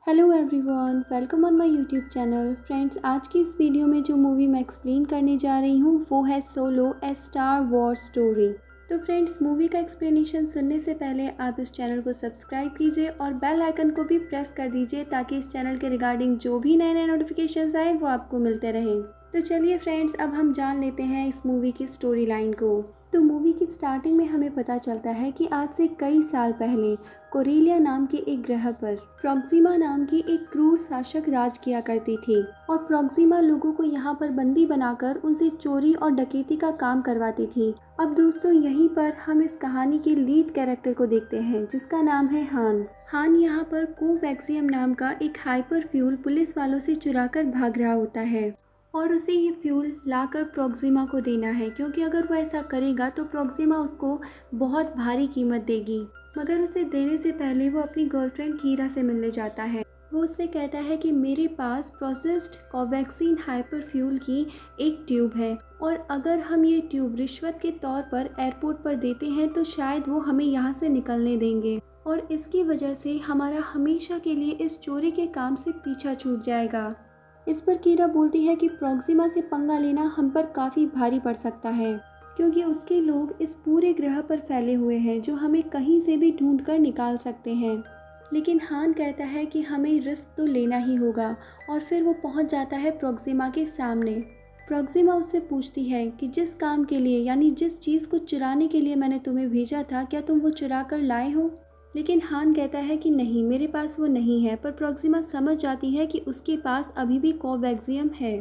Hello everyone, welcome on my YouTube channel. Friends, आज की इस वीडियो में जो मूवी मैं एक्सप्लेन करने जा रही हूँ वो है सोलो ए स्टार वॉर्स स्टोरी। तो फ्रेंड्स, मूवी का एक्सप्लेनेशन सुनने से पहले आप इस चैनल को सब्सक्राइब कीजिए और बेल आइकन को भी प्रेस कर दीजिए ताकि इस चैनल के रिगार्डिंग जो भी नए नए नोटिफिकेशंस आए वो आपको मिलते रहें। तो चलिए फ्रेंड्स, अब हम जान लेते हैं इस मूवी की स्टोरी लाइन को। तो मूवी की स्टार्टिंग में हमें पता चलता है कि आज से कई साल पहले कोरेलिया नाम के एक ग्रह पर प्रॉक्सिमा नाम की एक क्रूर शासक राज किया करती थी और प्रॉक्सिमा लोगों को यहाँ पर बंदी बनाकर उनसे चोरी और डकैती का काम करवाती थी। अब दोस्तों, यहीं पर हम इस कहानी के लीड कैरेक्टर को देखते हैं जिसका नाम है हान। हान यहाँ पर कोवैक्सियम नाम का एक हाइपर फ्यूल पुलिस वालों से चुराकर भाग रहा होता है और उसे ये फ्यूल लाकर प्रॉक्सिमा को देना है, क्योंकि अगर वो ऐसा करेगा तो प्रॉक्सिमा उसको बहुत भारी कीमत देगी। मगर उसे देने से पहले वो अपनी गर्लफ्रेंड कीरा से मिलने जाता है। वो उससे कहता है कि मेरे पास प्रोसेस्ड कोवैक्सीन हाइपर फ्यूल की एक ट्यूब है और अगर हम ये ट्यूब रिश्वत के तौर पर एयरपोर्ट पर देते हैं तो शायद वो हमें यहाँ से निकलने देंगे और इसकी वजह से हमारा हमेशा के लिए इस चोरी के काम से पीछा छूट जाएगा। इस पर कीरा बोलती है कि प्रॉक्सिमा से पंगा लेना हम पर काफ़ी भारी पड़ सकता है, क्योंकि उसके लोग इस पूरे ग्रह पर फैले हुए हैं जो हमें कहीं से भी ढूंढ कर निकाल सकते हैं। लेकिन हान कहता है कि हमें रिस्क तो लेना ही होगा और फिर वो पहुंच जाता है प्रॉक्सिमा के सामने। प्रॉक्सिमा उससे पूछती है कि जिस काम के लिए यानी जिस चीज़ को चुराने के लिए मैंने तुम्हें भेजा था, क्या तुम वो चुरा कर लाए हो? लेकिन हान कहता है कि नहीं, मेरे पास वो नहीं है। पर प्रॉक्सिमा समझ जाती है कि उसके पास अभी भी कोवैक्सियम है।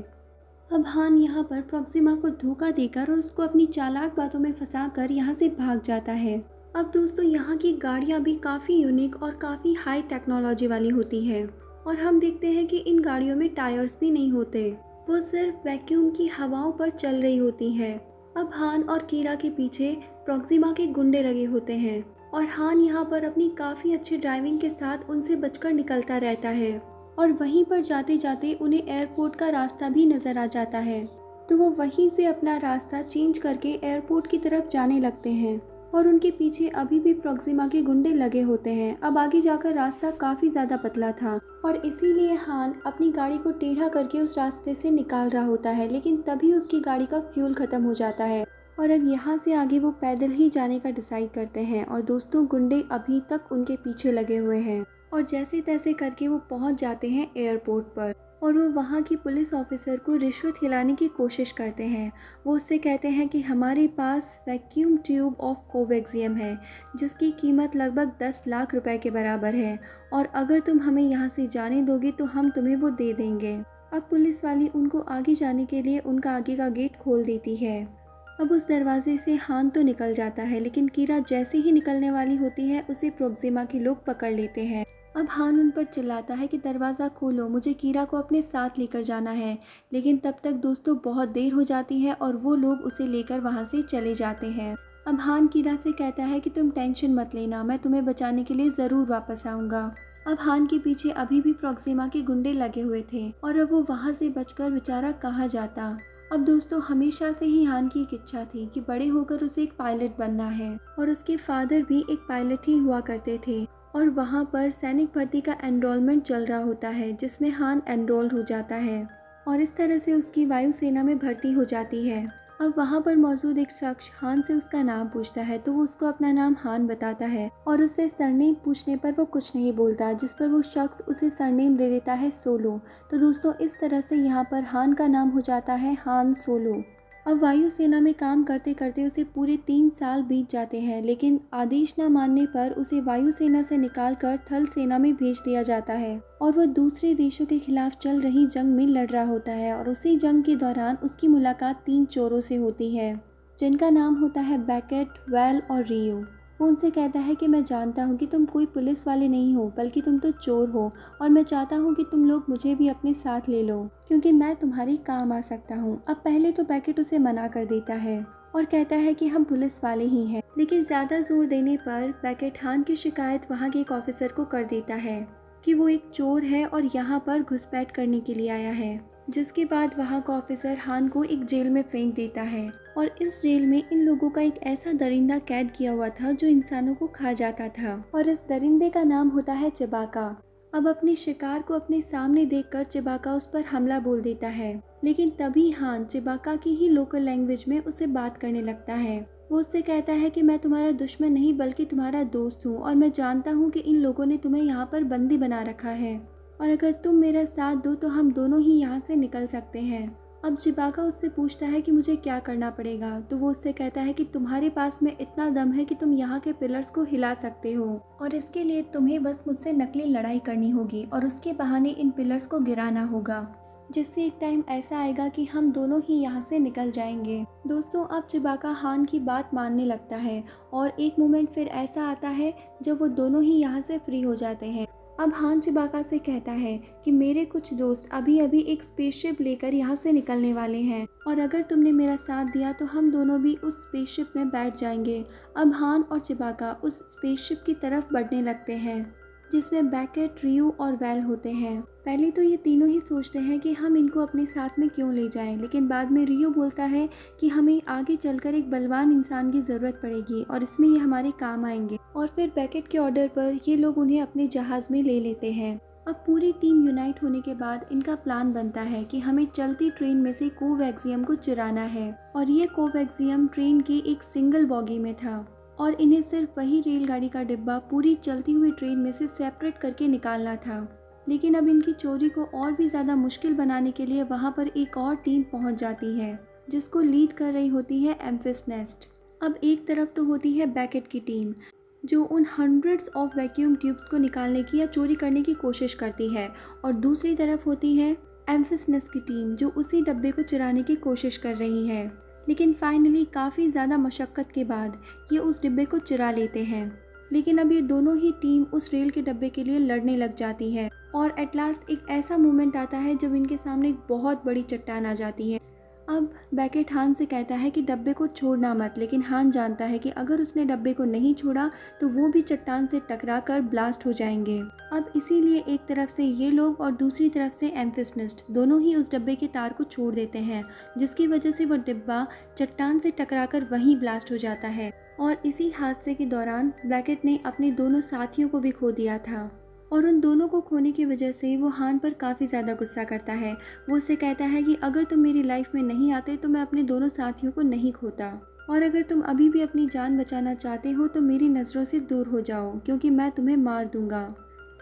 अब हान यहाँ पर प्रॉक्सिमा को धोखा देकर और उसको अपनी चालाक बातों में फंसाकर यहाँ से भाग जाता है। अब दोस्तों, यहाँ की गाड़ियाँ भी काफ़ी यूनिक और काफ़ी हाई टेक्नोलॉजी वाली होती है और हम देखते हैं कि इन गाड़ियों में टायर्स भी नहीं होते, वो सिर्फ वैक्यूम की हवाओं पर चल रही होती है। अब हान और कीरा के पीछे प्रॉक्सिमा के गुंडे लगे होते हैं और हान यहाँ पर अपनी काफ़ी अच्छी ड्राइविंग के साथ उनसे बचकर निकलता रहता है और वहीं पर जाते जाते उन्हें एयरपोर्ट का रास्ता भी नज़र आ जाता है। तो वो वहीं से अपना रास्ता चेंज करके एयरपोर्ट की तरफ जाने लगते हैं और उनके पीछे अभी भी प्रॉक्सिमा के गुंडे लगे होते हैं। अब आगे जाकर रास्ता काफ़ी ज़्यादा पतला था और इसीलिए हान अपनी गाड़ी को टेढ़ा करके उस रास्ते से निकाल रहा होता है, लेकिन तभी उसकी गाड़ी का फ्यूल ख़त्म हो जाता है और अब यहाँ से आगे वो पैदल ही जाने का डिसाइड करते हैं। और दोस्तों, गुंडे अभी तक उनके पीछे लगे हुए हैं और जैसे तैसे करके वो पहुँच जाते हैं एयरपोर्ट पर और वो वहाँ की पुलिस ऑफिसर को रिश्वत खिलाने की कोशिश करते हैं। वो उससे कहते हैं कि हमारे पास वैक्यूम ट्यूब ऑफ कोवैक्सियम है जिसकी कीमत लगभग 10 लाख रुपए के बराबर है और अगर तुम हमें यहाँ से जाने दोगे तो हम तुम्हें वो दे देंगे। अब पुलिस वाली उनको आगे जाने के लिए उनका आगे का गेट खोल देती है। अब उस दरवाजे से हान तो निकल जाता है, लेकिन कीरा जैसे ही निकलने वाली होती है उसे प्रॉक्सिमा के लोग पकड़ लेते हैं। अब हान उन पर चिल्लाता है कि दरवाज़ा खोलो, मुझे कीरा को अपने साथ लेकर जाना है। लेकिन तब तक दोस्तों बहुत देर हो जाती है और वो लोग उसे लेकर वहाँ से चले जाते हैं। अब हान कीरा से कहता है कि तुम टेंशन मत लेना, मैं तुम्हें बचाने के लिए ज़रूर वापस आऊँगा। अब हान के पीछे अभी भी प्रॉक्सिमा के गुंडे लगे हुए थे और अब वो वहाँ से बचकर बेचारा कहाँ जाता। अब दोस्तों, हमेशा से ही हान की एक इच्छा थी कि बड़े होकर उसे एक पायलट बनना है और उसके फादर भी एक पायलट ही हुआ करते थे और वहाँ पर सैनिक भर्ती का एनरोलमेंट चल रहा होता है जिसमें हान एनरोल्ड हो जाता है और इस तरह से उसकी वायुसेना में भर्ती हो जाती है। अब वहाँ पर मौजूद एक शख्स हान से उसका नाम पूछता है तो वो उसको अपना नाम हान बताता है और उससे सरनेम पूछने पर वो कुछ नहीं बोलता, जिस पर वो शख्स उसे सरनेम दे देता है सोलो। तो दोस्तों, इस तरह से यहाँ पर हान का नाम हो जाता है हान सोलो। अब वायुसेना में काम करते करते उसे पूरे 3 साल बीत जाते हैं, लेकिन आदेश न मानने पर उसे वायुसेना से निकालकर थल सेना में भेज दिया जाता है और वह दूसरे देशों के खिलाफ चल रही जंग में लड़ रहा होता है। और उसी जंग के दौरान उसकी मुलाकात 3 चोरों से होती है जिनका नाम होता है बैकेट, वेल और रियो। वो उनसे कहता है कि मैं जानता हूँ कि तुम कोई पुलिस वाले नहीं हो, बल्कि तुम तो चोर हो और मैं चाहता हूँ कि तुम लोग मुझे भी अपने साथ ले लो क्योंकि मैं तुम्हारे काम आ सकता हूँ। अब पहले तो बैकेट उसे मना कर देता है और कहता है कि हम पुलिस वाले ही हैं, लेकिन ज़्यादा जोर देने पर बैकेट हान की शिकायत वहाँ के एक ऑफिसर को कर देता है कि वो एक चोर है और यहाँ पर घुसपैठ करने के लिए आया है, जिसके बाद वहाँ का ऑफिसर हान को एक जेल में फेंक देता है और इस जेल में इन लोगों का एक ऐसा दरिंदा कैद किया हुआ था जो इंसानों को खा जाता था और इस दरिंदे का नाम होता है चबाका। अब अपने शिकार को अपने सामने देखकर चिबाका उस पर हमला बोल देता है, लेकिन तभी हान चिबाका की ही लोकल लैंग्वेज में उसे बात करने लगता है। वो उससे कहता है कि मैं तुम्हारा दुश्मन नहीं बल्कि तुम्हारा दोस्त हूँ और मैं जानता हूँ कि इन लोगों ने तुम्हें यहाँ पर बंदी बना रखा है और अगर तुम मेरा साथ दो तो हम दोनों ही यहाँ से निकल सकते हैं। अब चिबाका उससे पूछता है कि मुझे क्या करना पड़ेगा, तो वो उससे कहता है कि तुम्हारे पास में इतना दम है कि तुम यहाँ के पिलर्स को हिला सकते हो और इसके लिए तुम्हें बस मुझसे नकली लड़ाई करनी होगी और उसके बहाने इन पिलर्स को गिराना होगा, जिससे एक टाइम ऐसा आएगा कि हम दोनों ही यहाँ से निकल जाएंगे। दोस्तों, अब चिबाका हान की बात मानने लगता है और एक मोमेंट फिर ऐसा आता है जब वो दोनों ही यहाँ से फ्री हो जाते हैं। अब हान चिबाका से कहता है कि मेरे कुछ दोस्त अभी अभी एक स्पेसशिप लेकर यहाँ से निकलने वाले हैं और अगर तुमने मेरा साथ दिया तो हम दोनों भी उस स्पेसशिप में बैठ जाएंगे। अब हान और चिबाका उस स्पेसशिप की तरफ बढ़ने लगते हैं जिसमें बैकेट, रियो और वेल होते हैं। पहले तो ये तीनों ही सोचते हैं कि हम इनको अपने साथ में क्यों ले जाएं, लेकिन बाद में रियो बोलता है कि हमें आगे चलकर एक बलवान इंसान की ज़रूरत पड़ेगी और इसमें ये हमारे काम आएंगे और फिर बैकेट के ऑर्डर पर ये लोग उन्हें अपने जहाज़ में ले लेते हैं। अब पूरी टीम यूनाइट होने के बाद इनका प्लान बनता है कि हमें चलती ट्रेन में से कोवैक्सियम को चुराना है और ये कोवैक्सियम ट्रेन के एक सिंगल बॉगी में था और इन्हें सिर्फ वही रेलगाड़ी का डिब्बा पूरी चलती हुई ट्रेन में से सेपरेट करके निकालना था। लेकिन अब इनकी चोरी को और भी ज़्यादा मुश्किल बनाने के लिए वहाँ पर एक और टीम पहुँच जाती है जिसको लीड कर रही होती है एम्फिस नेस्ट। अब एक तरफ तो होती है बैकेट की टीम जो उन हंड्रेड्स ऑफ वैक्यूम ट्यूब्स को निकालने की या चोरी करने की कोशिश करती है और दूसरी तरफ होती है एम्फिस नेस्ट की टीम जो उसी डब्बे को चुराने की कोशिश कर रही है। लेकिन फाइनली काफ़ी ज़्यादा मशक्क़त के बाद ये उस डिब्बे को चुरा लेते हैं। लेकिन अब ये दोनों ही टीम उस रेल के डब्बे के लिए लड़ने लग जाती है और एट लास्ट एक ऐसा मोमेंट आता है जब इनके सामने एक बहुत बड़ी चट्टान आ जाती है। अब बैकेट हान से कहता है कि डब्बे को छोड़ना मत, लेकिन हान जानता है कि अगर उसने डब्बे को नहीं छोड़ा तो वो भी चट्टान से टकराकर ब्लास्ट हो जाएंगे। अब इसीलिए एक तरफ से ये लोग और दूसरी तरफ से एम्फिस नेस्ट दोनों ही उस डब्बे के तार को छोड़ देते हैं, जिसकी वजह से वो डिब्बा चट्टान से टकराकर वहीं ब्लास्ट हो जाता है। और इसी हादसे के दौरान बैकेट ने अपने दोनों साथियों को भी खो दिया था और उन दोनों को खोने की वजह से वो हान पर काफ़ी ज़्यादा गुस्सा करता है। वो उससे कहता है कि अगर तुम मेरी लाइफ में नहीं आते तो मैं अपने दोनों साथियों को नहीं खोता और अगर तुम अभी भी अपनी जान बचाना चाहते हो तो मेरी नज़रों से दूर हो जाओ क्योंकि मैं तुम्हें मार दूंगा।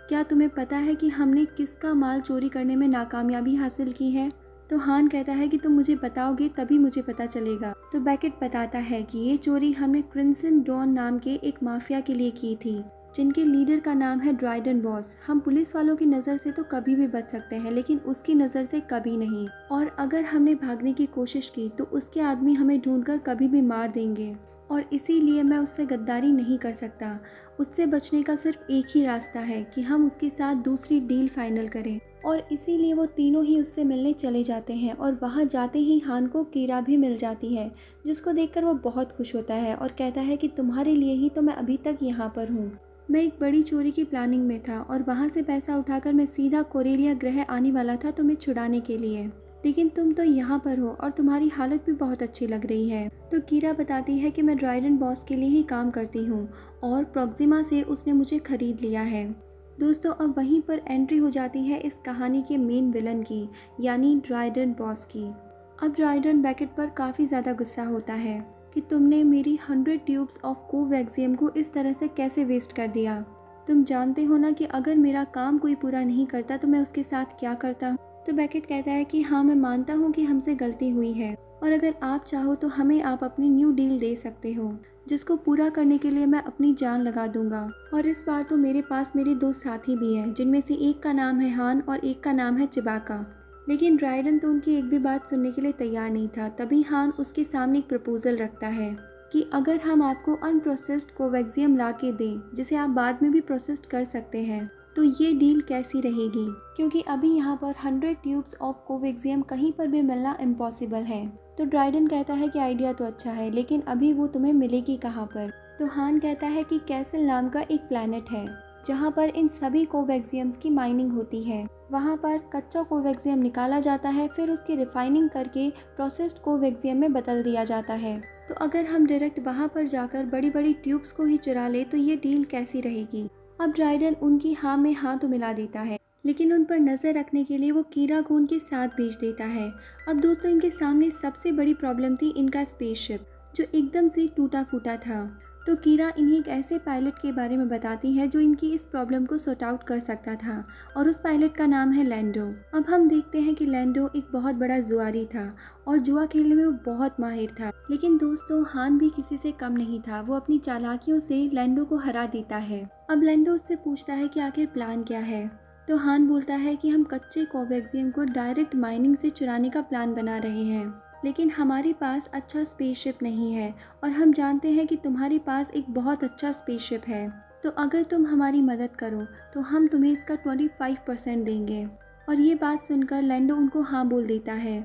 क्या तुम्हें पता है कि हमने किसका माल चोरी करने में नाकामयाबी हासिल की है? तो हान कहता है कि तुम मुझे बताओगे तभी मुझे पता चलेगा। तो बैकेट बताता है कि ये चोरी हमने क्रिम्सन डॉन नाम के एक माफिया के लिए की थी जिनके लीडर का नाम है ड्राइडन बॉस। हम पुलिस वालों की नज़र से तो कभी भी बच सकते हैं लेकिन उसकी नज़र से कभी नहीं, और अगर हमने भागने की कोशिश की तो उसके आदमी हमें ढूंढकर कभी भी मार देंगे और इसीलिए मैं उससे गद्दारी नहीं कर सकता। उससे बचने का सिर्फ एक ही रास्ता है कि हम उसके साथ दूसरी डील फाइनल करें और इसीलिए वो तीनों ही उससे मिलने चले जाते हैं और वहाँ जाते ही हान को कीरा भी मिल जाती है जिसको देखकर वो बहुत खुश होता है और कहता है कि तुम्हारे लिए ही तो मैं अभी तक यहाँ पर हूँ। मैं एक बड़ी चोरी की प्लानिंग में था और वहाँ से पैसा उठाकर मैं सीधा कोरेलिया ग्रह आने वाला था तुम्हें छुड़ाने के लिए, लेकिन तुम तो यहाँ पर हो और तुम्हारी हालत भी बहुत अच्छी लग रही है। तो कीरा बताती है कि मैं ड्राइडन बॉस के लिए ही काम करती हूँ और प्रॉक्सिमा से उसने मुझे खरीद लिया है। दोस्तों, अब वहीं पर एंट्री हो जाती है इस कहानी के मेन विलन की, यानी ड्राइडन बॉस की। अब ड्राइडन बैकेट पर काफ़ी ज़्यादा गुस्सा होता है कि तुमने मेरी 100 ट्यूब्स ऑफ कोवैक्सियम को इस तरह से कैसे वेस्ट कर दिया। तुम जानते हो ना कि अगर मेरा काम कोई पूरा नहीं करता तो मैं उसके साथ क्या करता। तो बैकेट कहता है कि हाँ, मैं मानता हूँ कि हमसे गलती हुई है और अगर आप चाहो तो हमें आप अपनी न्यू डील दे सकते हो जिसको पूरा करने के लिए मैं अपनी जान लगा दूंगा। और इस बार तो मेरे पास मेरे 2 साथी भी हैं जिनमें से एक का नाम है हान और एक का नाम है चिबाका। लेकिन ड्राइडन तो उनकी एक भी बात सुनने के लिए तैयार नहीं था। तभी हान उसके सामने एक प्रपोजल रखता है कि अगर हम आपको अनप्रोसेस्ड कोवैक्सियम ला के दें जिसे आप बाद में भी प्रोसेस्ड कर सकते हैं तो ये डील कैसी रहेगी, क्योंकि अभी यहाँ पर 100 ट्यूब्स ऑफ कोवैक्सियम कहीं पर भी मिलना इम्पॉसिबल है। तो ड्राइडन कहता है कि आइडिया तो अच्छा है लेकिन अभी वो तुम्हें मिलेगी कहाँ पर। तो हान कहता है कि कैसल नाम का एक प्लैनेट है जहाँ पर इन सभी कोवैक्सियम्स की माइनिंग होती है। वहाँ पर कच्चा कोवैक्सियम निकाला जाता है, फिर उसकी रिफाइनिंग करके प्रोसेस्ड कोवैक्सियम में बदल दिया जाता है। तो अगर हम डायरेक्ट वहाँ पर जाकर बड़ी बड़ी ट्यूब्स को ही चुरा ले तो ये डील कैसी रहेगी। अब ड्राइडन उनकी हाँ में हाँ तो मिला देता है, लेकिन उन पर नज़र रखने के लिए वो कीरा को उनके साथ भेज देता है। अब दोस्तों, इनके सामने सबसे बड़ी प्रॉब्लम थी इनका स्पेसशिप, जो एकदम से टूटा फूटा था। तो कीरा इन्हें एक ऐसे पायलट के बारे में बताती है जो इनकी इस प्रॉब्लम को सॉर्ट आउट कर सकता था, और उस पायलट का नाम है लैंडो। अब हम देखते हैं कि लैंडो एक बहुत बड़ा जुआरी था और जुआ खेलने में वो बहुत माहिर था। लेकिन दोस्तों, हान भी किसी से कम नहीं था। वो अपनी चालाकियों से लैंडो को हरा देता है। अब लैंडो उससे पूछता है कि आखिर प्लान क्या है। तो हान बोलता है कि हम कच्चे कोवैक्सियम को डायरेक्ट माइनिंग से चुराने का प्लान बना रहे हैं, लेकिन हमारे पास अच्छा स्पेसशिप नहीं है और हम जानते हैं कि तुम्हारे पास एक बहुत अच्छा स्पेसशिप है। तो अगर तुम हमारी मदद करो तो हम तुम्हें इसका 25% देंगे। और ये बात सुनकर लैंडो उनको हाँ बोल देता है,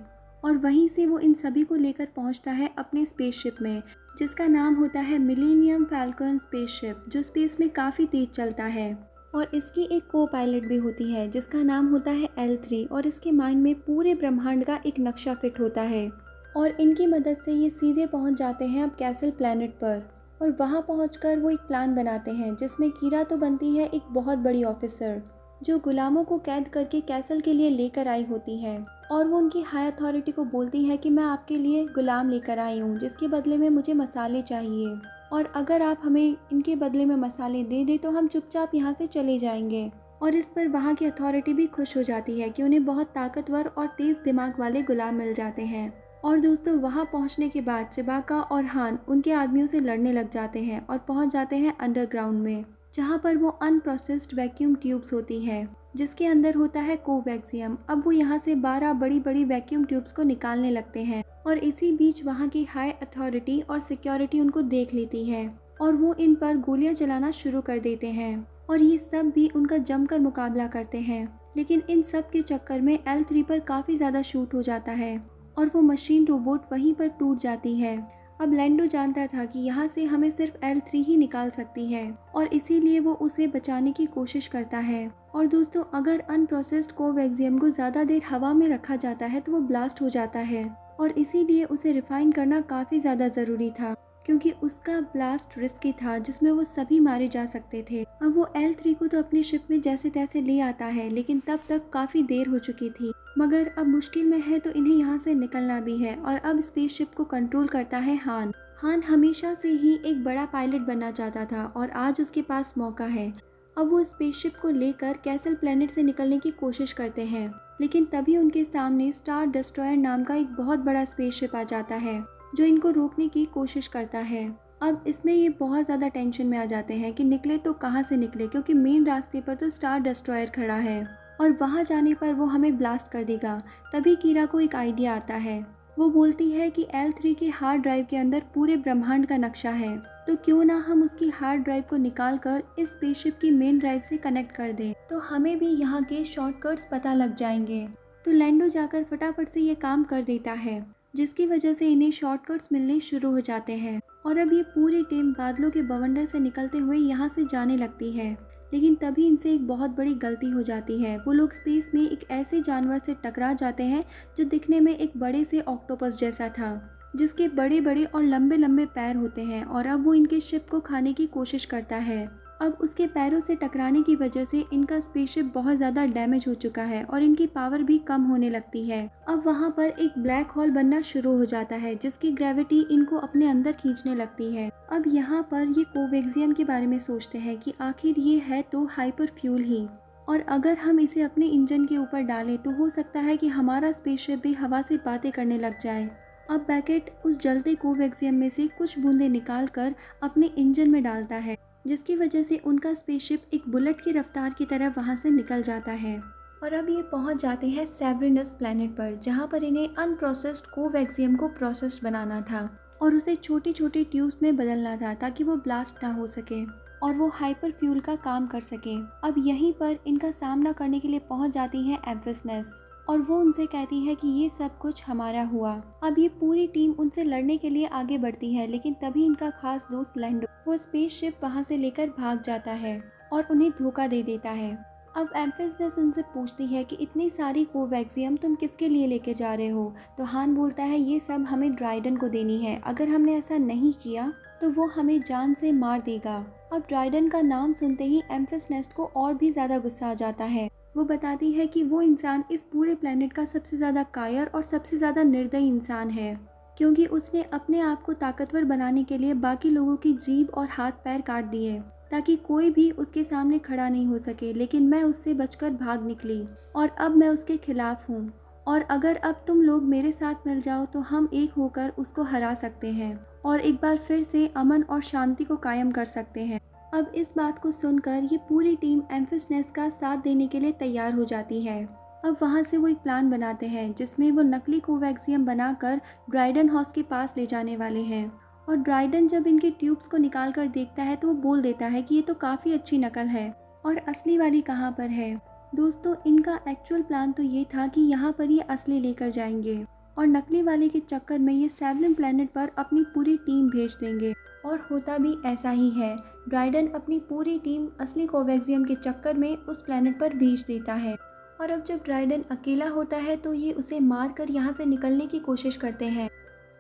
और वहीं से वो इन सभी को लेकर पहुंचता है अपने स्पेसशिप में, जिसका नाम होता है मिलेनियम फैल्कन स्पेसशिप, जो स्पेस में काफ़ी तेज चलता है। और इसकी एक को पायलट भी होती है जिसका नाम होता है L3, और इसके माइंड में पूरे ब्रह्मांड का एक नक्शा फिट होता है। और इनकी मदद से ये सीधे पहुंच जाते हैं अब कैसल प्लैनेट पर। और वहां पहुंचकर वो एक प्लान बनाते हैं जिसमें कीरा तो बनती है एक बहुत बड़ी ऑफिसर, जो गुलामों को कैद करके कैसल के लिए लेकर आई होती है। और वो उनकी हाई अथॉरिटी को बोलती है कि मैं आपके लिए गुलाम लेकर आई हूँ, जिसके बदले में मुझे मसाले चाहिए, और अगर आप हमें इनके बदले में मसाले दे दें तो हम चुपचाप यहाँ से चले जाएंगे। और इस पर वहाँ की अथॉरिटी भी खुश हो जाती है कि उन्हें बहुत ताकतवर और तेज़ दिमाग वाले गुलाम मिल जाते हैं। और दोस्तों, वहाँ पहुँचने के बाद चिबाका और हान उनके आदमियों से लड़ने लग जाते हैं और पहुँच जाते हैं अंडरग्राउंड में, जहाँ पर वो अनप्रोसेस्ड वैक्यूम ट्यूब्स होती है जिसके अंदर होता है कोवैक्सियम। अब वो यहाँ से 12 बड़ी बड़ी वैक्यूम ट्यूब्स को निकालने लगते हैं, और इसी बीच वहाँ की हाई अथॉरिटी और सिक्योरिटी उनको देख लेती है और वो इन पर गोलियां चलाना शुरू कर देते हैं। और ये सब भी उनका जमकर मुकाबला करते हैं, लेकिन इन सब के चक्कर में L3 पर काफ़ी ज़्यादा शूट हो जाता है और वो मशीन रोबोट वहीं पर टूट जाती है। अब लैंडो जानता था कि यहाँ से हमें सिर्फ L3 ही निकाल सकती है, और इसीलिए वो उसे बचाने की कोशिश करता है। और दोस्तों, अगर अनप्रोसेस्ड कोवैक्सियम को ज़्यादा देर हवा में रखा जाता है तो वो ब्लास्ट हो जाता है, और इसीलिए उसे रिफाइन करना काफ़ी ज़्यादा ज़रूरी था, क्योंकि उसका ब्लास्ट रिस्की था जिसमें वो सभी मारे जा सकते थे। अब वो L3 को तो अपनी शिप में जैसे तैसे ले आता है, लेकिन तब तक काफ़ी देर हो चुकी थी। मगर अब मुश्किल में है तो इन्हें यहाँ से निकलना भी है, और अब स्पेसशिप को कंट्रोल करता है हान। हान हमेशा से ही एक बड़ा पायलट बनना चाहता था और आज उसके पास मौका है। अब वो स्पेसशिप को लेकर कैसल प्लैनेट से निकलने की कोशिश करते हैं, लेकिन तभी उनके सामने स्टार डिस्ट्रॉयर नाम का एक बहुत बड़ा स्पेसशिप आ जाता है जो इनको रोकने की कोशिश करता है। अब इसमें ये बहुत ज़्यादा टेंशन में आ जाते हैं कि निकले तो कहाँ से निकले, क्योंकि मेन रास्ते पर तो स्टार डिस्ट्रॉयर खड़ा है और वहाँ जाने पर वो हमें ब्लास्ट कर देगा। तभी कीरा को एक आइडिया आता है। वो बोलती है कि L3 के हार्ड ड्राइव के अंदर पूरे ब्रह्मांड का नक्शा है, तो क्यों ना हम उसकी हार्ड ड्राइव को निकाल कर इस स्पेसशिप की मेन ड्राइव से कनेक्ट कर दें, तो हमें भी यहाँ के शॉर्टकट्स पता लग जाएंगे। तो लैंडो जाकर फटाफट से ये काम कर देता है, जिसकी वजह से इन्हें शॉर्टकट्स मिलने शुरू हो जाते हैं। और अब ये पूरी टीम बादलों के बवंडर से निकलते हुए यहाँ से जाने लगती है, लेकिन तभी इनसे एक बहुत बड़ी गलती हो जाती है। वो लोग स्पेस में एक ऐसे जानवर से टकरा जाते हैं जो दिखने में एक बड़े से ऑक्टोपस जैसा था, जिसके बड़े बड़े और लंबे लंबे पैर होते हैं, और अब वो इनके शिप को खाने की कोशिश करता है। अब उसके पैरों से टकराने की वजह से इनका स्पेसशिप बहुत ज़्यादा डैमेज हो चुका है और इनकी पावर भी कम होने लगती है। अब वहाँ पर एक ब्लैक होल बनना शुरू हो जाता है जिसकी ग्रेविटी इनको अपने अंदर खींचने लगती है। अब यहाँ पर ये कोवैक्सियम के बारे में सोचते हैं कि आखिर ये है तो हाइपर फ्यूल ही, और अगर हम इसे अपने इंजन के ऊपर डालें तो हो सकता है कि हमारा स्पेसशिप भी हवा से बातें करने लग जाए। अब बैकेट उस जलते कोवैक्सियम में से कुछ बूंदें निकाल कर अपने इंजन में डालता है, जिसकी वजह से उनका स्पेसशिप एक बुलेट की रफ्तार की तरह वहां से निकल जाता है। और अब ये पहुंच जाते हैं सेवरिनस प्लैनेट पर, जहां पर इन्हें अनप्रोसेस्ड कोवैक्सियम को प्रोसेस्ड बनाना था और उसे छोटी छोटी ट्यूब्स में बदलना था ताकि वो ब्लास्ट ना हो सके और वो हाइपर फ्यूल का काम कर सके। अब यहीं पर इनका सामना करने के लिए पहुंच जाती है एम्फिसनेस, और वो उनसे कहती है कि ये सब कुछ हमारा हुआ। अब ये पूरी टीम उनसे लड़ने के लिए आगे बढ़ती है, लेकिन तभी इनका खास दोस्त लैंडो वो स्पेसशिप वहाँ से लेकर भाग जाता है और उन्हें धोखा दे देता है। अब एम्फिसनेस उनसे पूछती है कि इतनी सारी कोवैक्सियम तुम किसके लिए लेके जा रहे हो, तो हान बोलता है ये सब हमें ड्राइडन को देनी है, अगर हमने ऐसा नहीं किया तो वो हमें जान से मार देगा। अब ड्राइडन का नाम सुनते ही एम्फिस नेस्ट को और भी ज़्यादा गुस्सा आ जाता है। वो बताती है कि वो इंसान इस पूरे प्लेनेट का सबसे ज़्यादा कायर और सबसे ज़्यादा निर्दयी इंसान है, क्योंकि उसने अपने आप को ताकतवर बनाने के लिए बाकी लोगों की जीभ और हाथ पैर काट दिए ताकि कोई भी उसके सामने खड़ा नहीं हो सके। लेकिन मैं उससे बचकर भाग निकली और अब मैं उसके खिलाफ हूँ, और अगर अब तुम लोग मेरे साथ मिल जाओ तो हम एक होकर उसको हरा सकते हैं और एक बार फिर से अमन और शांति को कायम कर सकते हैं। अब इस बात को सुनकर ये पूरी टीम एम्फिस नेस्ट का साथ देने के लिए तैयार हो जाती है। अब वहाँ से वो एक प्लान बनाते हैं जिसमें वो नकली कोवैक्सियम बनाकर ड्राइडन हाउस के पास ले जाने वाले हैं। और ड्राइडन जब इनके ट्यूब्स को निकाल कर देखता है तो वो बोल देता है कि ये तो काफ़ी अच्छी नकल है और असली वाली कहाँ पर है। दोस्तों, इनका एक्चुअल प्लान तो ये था कि यहाँ पर ये असली लेकर जाएंगे और नकली वाले के चक्कर में ये सेवलन प्लेनेट पर अपनी पूरी टीम भेज देंगे। और होता भी ऐसा ही है। ड्राइडन अपनी पूरी टीम असली कोवैक्सियम के चक्कर में उस प्लेनेट पर भेज देता है। और अब जब ड्राइडन अकेला होता है तो ये उसे मार कर यहाँ से निकलने की कोशिश करते हैं।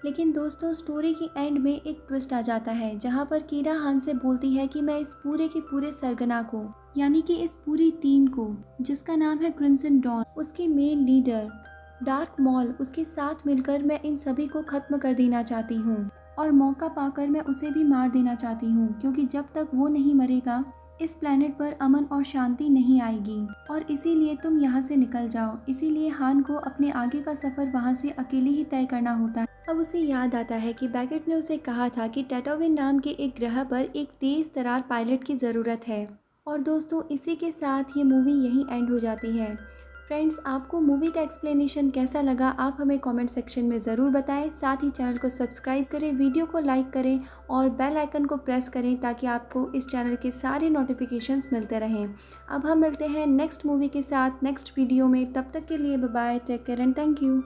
लेकिन दोस्तों, स्टोरी की एंड में एक ट्विस्ट आ जाता है जहाँ पर कीरा हान से बोलती है कि मैं इस पूरे के पूरे सरगना को, यानी कि इस पूरी टीम को, जिसका नाम है क्रिम्सन डॉन, उसके मेन लीडर डार्क मॉल, उसके साथ मिलकर मैं इन सभी को खत्म कर देना चाहती हूँ और मौका पाकर मैं उसे भी मार देना चाहती हूँ, क्योंकि जब तक वो नहीं मरेगा इस प्लेनेट पर अमन और शांति नहीं आएगी और इसीलिए तुम यहाँ से निकल जाओ। इसीलिए हान को अपने आगे का सफ़र वहाँ से अकेले ही तय करना होता है। अब उसे याद आता है कि बैकेट ने उसे कहा था कि टैटोविन नाम के एक ग्रह पर एक तेज़ तरार पायलट की ज़रूरत है। और दोस्तों, इसी के साथ ये मूवी यहीं एंड हो जाती है। फ्रेंड्स, आपको मूवी का एक्सप्लेनेशन कैसा लगा आप हमें कमेंट सेक्शन में ज़रूर बताएं। साथ ही चैनल को सब्सक्राइब करें, वीडियो को लाइक करें और बेल आइकन को प्रेस करें ताकि आपको इस चैनल के सारे नोटिफिकेशंस मिलते रहें। अब हम मिलते हैं नेक्स्ट मूवी के साथ नेक्स्ट वीडियो में। तब तक के लिए bye bye, take care and thank you.